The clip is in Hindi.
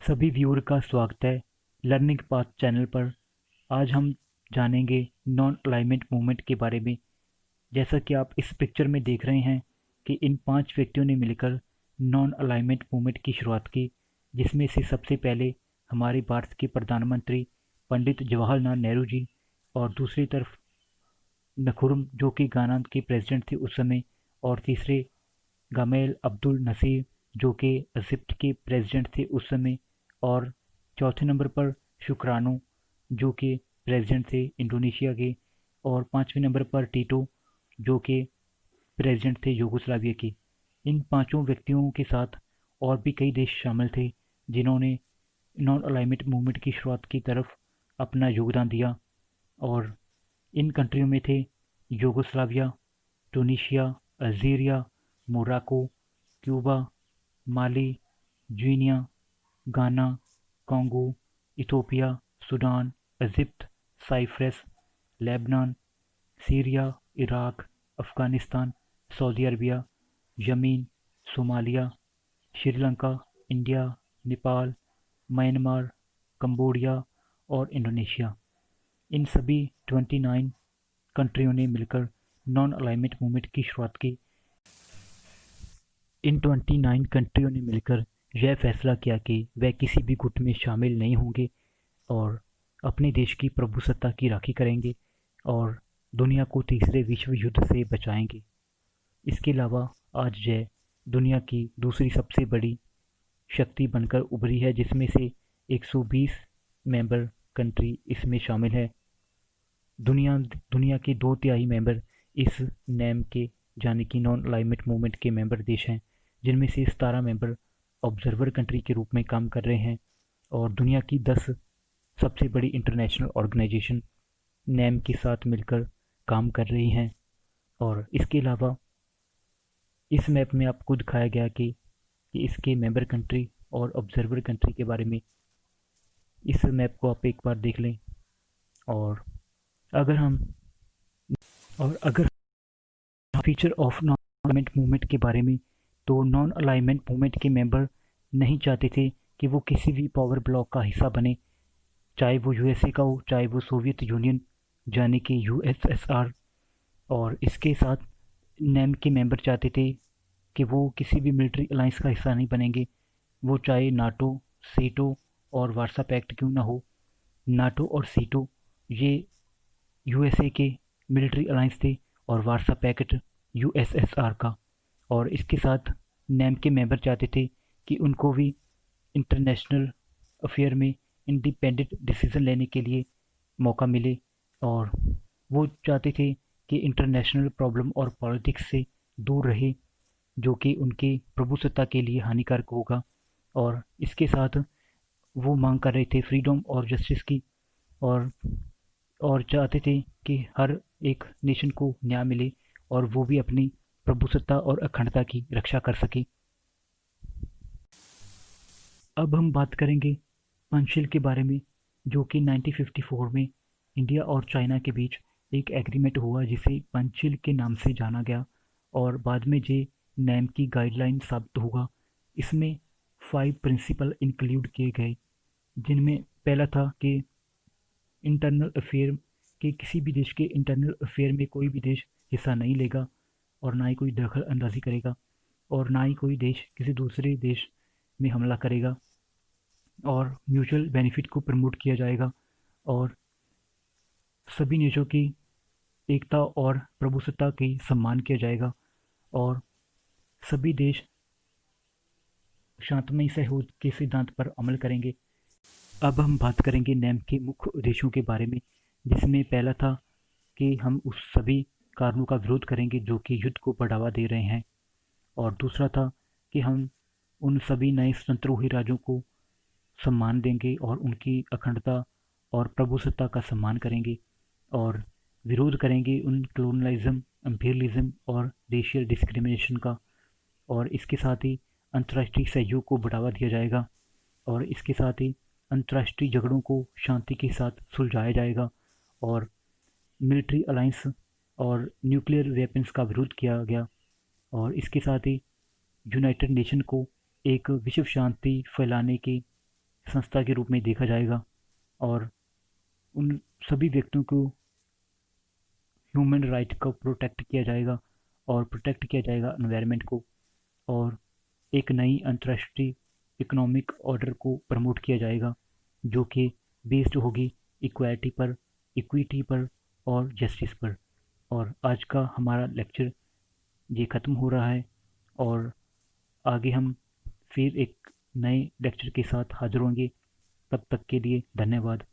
सभी व्यूअर का स्वागत है लर्निंग पाथ चैनल पर। आज हम जानेंगे नॉन अलाइनमेंट मूवमेंट के बारे में। जैसा कि आप इस पिक्चर में देख रहे हैं कि इन 5 व्यक्तियों ने मिलकर नॉन अलाइनमेंट मूवमेंट की शुरुआत की, जिसमें से सबसे पहले हमारे भारत के प्रधानमंत्री पंडित जवाहरलाल नेहरू जी, और दूसरी तरफ नखुरुम जो कि गाना के प्रेसिडेंट थे उस समय, और तीसरे गमाल अब्दुल नसीर जो कि इजिप्ट के प्रेसिडेंट थे उस समय, और चौथे नंबर पर शुक्रानो जो कि प्रेसिडेंट थे इंडोनेशिया के, और पाँचवें नंबर पर टीटो जो कि प्रेसिडेंट थे यूगोस्लाविया के। इन पांचों व्यक्तियों के साथ और भी कई देश शामिल थे जिन्होंने नॉन अलाइनमेंट मूवमेंट की शुरुआत की तरफ अपना योगदान दिया। और इन कंट्रियों में थे Yugoslavia, Tunisia, Algeria, Morocco, Cuba, Mali, Guinea, Ghana, Congo, Ethiopia, Sudan, Egypt, Cyprus, Lebanon, Syria, Iraq, Afghanistan, Saudi Arabia, Yemen, Somalia, Sri Lanka, India, Nepal, Myanmar, Cambodia और इंडोनेशिया। इन सभी 29 कंट्रियों ने मिलकर नॉन अलाइनमेंट मूवमेंट की शुरुआत की। इन 29 कंट्रियों ने मिलकर यह फैसला किया कि वे किसी भी गुट में शामिल नहीं होंगे और अपने देश की प्रभुसत्ता की राखी करेंगे और दुनिया को तीसरे विश्व युद्ध से बचाएंगे। इसके अलावा आज यह दुनिया की दूसरी सबसे बड़ी शक्ति बनकर उभरी है, जिसमें से 120 मेंबर कंट्री इसमें शामिल है। दुनिया दुनिया के 2/3 मेंबर इस नेम के जाने की नॉन अलाइनमेंट मूवमेंट के मेंबर देश हैं, जिनमें से 17 मेंबर ऑब्जर्वर कंट्री के रूप में काम कर रहे हैं। और दुनिया की 10 सबसे बड़ी इंटरनेशनल ऑर्गेनाइजेशन नेम के साथ मिलकर काम कर रही हैं। और इसके अलावा इस मैप में आपको दिखाया गया कि इसके मेंबर कंट्री और ऑब्जर्वर कंट्री के बारे में। इस मैप को आप एक बार देख लें। और अगर हम feature of non alignment movement के बारे में, तो नॉन अलाइनमेंट मूवमेंट के मेंबर नहीं चाहते थे कि वो किसी भी पावर ब्लॉक का हिस्सा बने, चाहे वो यूएसए का हो, चाहे वो सोवियत यूनियन यानी कि यूएसएसआर। और इसके साथ नेम के मेंबर चाहते थे कि वो किसी भी मिलिट्री अलाइंस का हिस्सा नहीं बनेंगे, वो चाहे नाटो, सीटो और वार्सा पैक्ट क्यों ना हो। नाटो और सीटो ये यूएसए के मिलिट्री अलाइंस थे और वार्सा पैक्ट यूएसएसआर का। और इसके साथ नेम के मेंबर चाहते थे कि उनको भी इंटरनेशनल अफेयर में इंडिपेंडेंट डिसीजन लेने के लिए मौका मिले। और वो चाहते थे कि इंटरनेशनल प्रॉब्लम और पॉलिटिक्स से दूर रहे, जो कि उनकी प्रभुसत्ता के लिए हानिकारक होगा। और इसके साथ वो मांग कर रहे थे फ्रीडम और जस्टिस की, और चाहते थे कि हर एक नेशन को न्याय मिले और वो भी अपनी प्रभुसत्ता और अखंडता की रक्षा कर सके। अब हम बात करेंगे पंचशील के बारे में, जो कि 1954 में इंडिया और चाइना के बीच एक एग्रीमेंट हुआ जिसे पंचशील के नाम से जाना गया, और बाद में ये नेम की गाइडलाइन साबित होगा। इसमें 5 प्रिंसिपल इंक्लूड किए गए, जिनमें पहला था कि इंटरनल अफेयर के किसी भी देश के इंटरनल अफेयर में कोई भी देश हिस्सा नहीं लेगा, और ना ही कोई दखल अंदाजी करेगा, और ना ही कोई देश किसी दूसरे देश में हमला करेगा, और म्यूचुअल बेनिफिट को प्रमोट किया जाएगा, और सभी देशों की एकता और प्रभुसत्ता की सम्मान किया जाएगा, और सभी देश शांतमय सहयोग के सिद्धांत पर अमल करेंगे। अब हम बात करेंगे नेम के मुख्य उद्देश्यों के बारे में, जिसमें पहला था कि हम उस सभी कारणों का विरोध करेंगे जो कि युद्ध को बढ़ावा दे रहे हैं, और दूसरा था कि हम उन सभी नए स्वतंत्र हुए राज्यों को सम्मान देंगे और उनकी अखंडता और प्रभुसत्ता का सम्मान करेंगे, और विरोध करेंगे उन कलोनलाइज्म, इम्पीरियलिज्म और रेशियल डिस्क्रिमिनेशन का। और इसके साथ ही अंतर्राष्ट्रीय सहयोग को बढ़ावा दिया जाएगा, और इसके साथ ही अंतर्राष्ट्रीय झगड़ों को शांति के साथ सुलझाया जाएगा, और मिलिट्री अलाइंस और न्यूक्लियर वेपन्स का विरोध किया गया। और इसके साथ ही यूनाइटेड नेशन को एक विश्व शांति फैलाने की संस्था के रूप में देखा जाएगा और उन सभी व्यक्तियों को ह्यूमन राइट को प्रोटेक्ट किया जाएगा और प्रोटेक्ट किया जाएगा एनवायरनमेंट को, और एक नई अंतर्राष्ट्रीय इकोनॉमिक ऑर्डर को प्रमोट किया जाएगा जो कि बेस्ड होगी इक्वालिटी पर, इक्विटी पर और जस्टिस पर। और आज का हमारा लेक्चर ये ख़त्म हो रहा है और आगे हम फिर एक नए लेक्चर के साथ हाजिर होंगे। तब तक के लिए धन्यवाद।